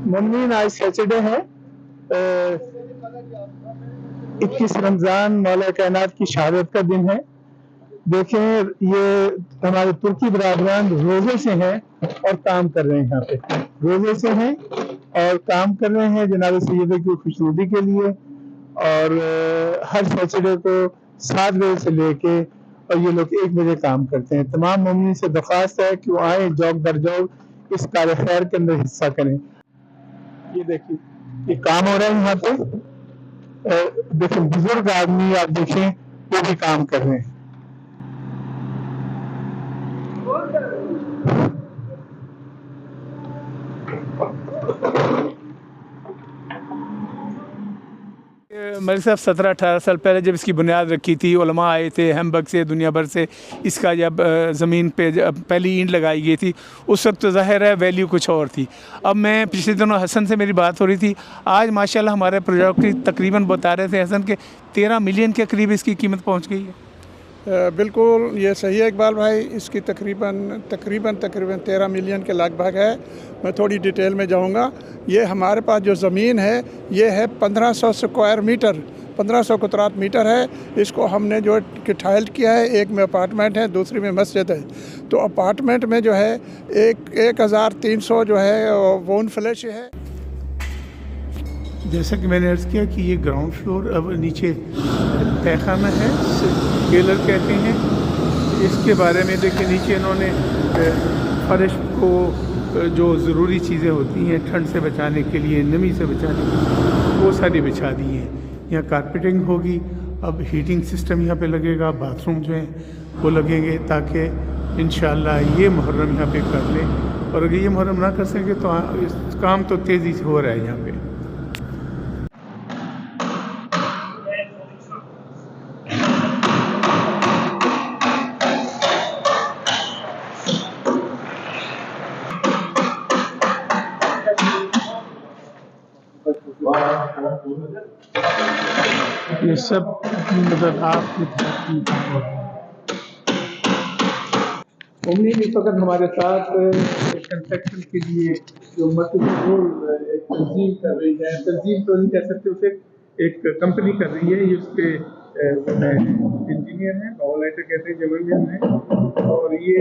मुमनीन आज सैटरडे है, 21 रमज़ान मौला कायनात की शहादत का दिन है। देखें, ये हमारे तुर्की बरादरान रोज़े से हैं और काम कर रहे हैं। यहाँ पे रोज़े से हैं और काम कर रहे हैं जनाब सैयदा की खुशनुदी के लिए। और हर सैटरडे को 7 बजे से लेके और ये लोग 1 बजे काम करते हैं। तमाम मुमनीन से दरख्वास्त है कि वो आए, जौक दर जौक इस कार्य खैर के अंदर हिस्सा करें। ये देखिए, ये काम हो रहा है यहाँ पे। देखें, बुजुर्ग आदमी आप देखें वो भी काम कर रहे हैं। मलिक साहब 17-18 साल पहले जब इसकी बुनियाद रखी थी, उलमा आए थे हैमबर्ग से, दुनिया भर से। इसका जब ज़मीन पे जब पहली ईंट लगाई गई थी उस वक्त तो ज़ाहिर है वैल्यू कुछ और थी। अब मैं पिछले दिनों हसन से मेरी बात हो रही थी, आज माशाल्लाह हमारे प्रोजेक्ट की तकरीबन बता रहे थे हसन के 13 मिलियन के करीब इसकी कीमत पहुँच गई है। बिल्कुल ये सही है इकबाल भाई, इसकी तकरीबन 13 मिलियन के लगभग है। मैं थोड़ी डिटेल में जाऊंगा। ये हमारे पास जो ज़मीन है ये है 1500 स्क्वायर मीटर, 1500 कुतरात मीटर है। इसको हमने जो किठाइल किया है, एक में अपार्टमेंट है, दूसरी में मस्जिद है। तो अपार्टमेंट में जो है 1300 जो है वोन फ्लैश है। जैसा कि मैंने अर्ज़ किया कि ये ग्राउंड फ्लोर, अब नीचे तहखाना है, केलर कहते हैं इसके बारे में। देखिए नीचे इन्होंने फर्श को जो ज़रूरी चीज़ें होती हैं ठंड से बचाने के लिए, नमी से बचाने के लिए, वो सारी बिछा दी हैं। यहाँ कारपेटिंग होगी, अब हीटिंग सिस्टम यहाँ पे लगेगा, बाथरूम जो हैं वो लगेंगे ताकि इंशाअल्लाह ये मुहर्रम यहाँ पे कर लें। और अगर ये मुहर्रम ना कर सके तो इस काम तो तेज़ी से हो रहा है यहाँ पे। ये सब मतलब आपकी उम्मीद इस वक्त हमारे साथ कंस्ट्रक्शन के लिए जो मशहूर एक तंजीम कर रही है, तंजीम तो नहीं कह सकते उसे, एक कंपनी कर रही है। ये उसके इंजीनियर हैं, बाउलाइटर कहते हैं, जबरदस्त हैं। और ये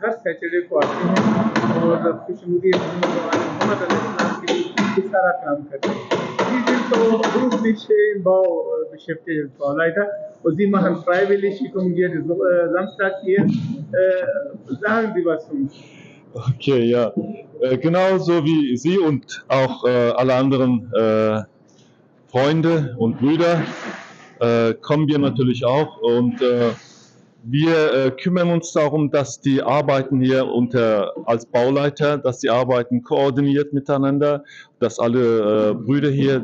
हर सैटरडे को आते हैं और खुशनुदी मोहम्मद अलैहिस्सलाम के लिए सारा काम करते हैं। So beruflich in Bau beschäftigt, Frau Leiter. Und Sie machen freiwillig, Sie kommen jeden Samstag hier. Sagen Sie was zu uns. Okay, ja. Genauso wie Sie und auch alle anderen Freunde und Brüder kommen wir natürlich auch. Und wir kümmern uns darum, dass die Arbeiten hier als Bauleiter, dass die Arbeiten koordiniert miteinander, dass alle Brüder hier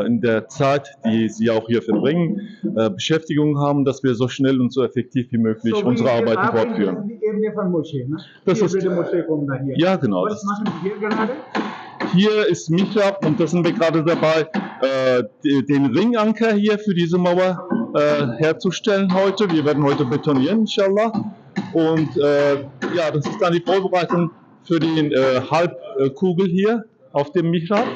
in der Zeit, die sie auch hier verbringen, Beschäftigung haben, dass wir so schnell und so effektiv wie möglich unsere Arbeiten fortführen. Das ist, ja, genau. Was machen Sie hier gerade? Hier ist Mihrab und da sind wir gerade dabei, den Ringanker hier für diese Mauer herzustellen heute. Wir werden heute betonieren, inshallah. Und ja, das ist dann die Vorbereitung für die Halbkugel hier auf dem Mihrab.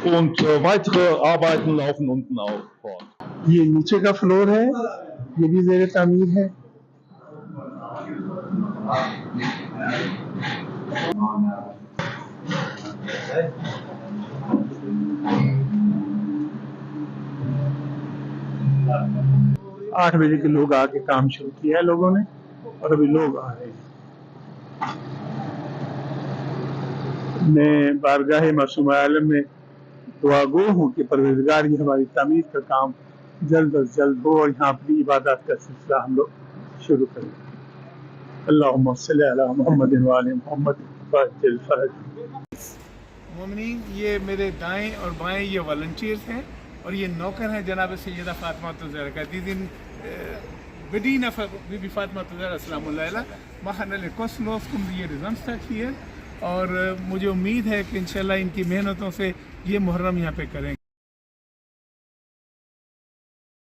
Und weitere Arbeiten laufen unten auch fort. ये नीचे का floor है, ये भी ज़ेर तामीर है। आठ बजे के लोग आके काम शुरू किया है लोगों ने और अभी लोग आ रहे हैं। मैं बारगाह मासूम आलम में दुआगो हूँ कि परवरदिगार ये हमारी तामीर का काम जल्द अज जल्द हो और यहाँ अपनी इबादत का सिलसिला हम लोग शुरू करें। अल्लाहुम्मा सल्ली अला मुहम्मद व आले मुहम्मद वअज्जिल फरज। मोमिनीन, ये मेरे दाएं और बाएं ये वॉलंटियर्स हैं और ये नौकर हैं जनाब सैयदा फातिमा ज़हरा का। दीदिन Bediener Bibi Fatima Zahra सलामुल्लाह machen alle kostenlos, kommen Sie jeden Samstag hier और मुझे उम्मीद है कि इंशाल्लाह इनकी मेहनतों से ये मुहर्रम यहाँ पे करेंगे।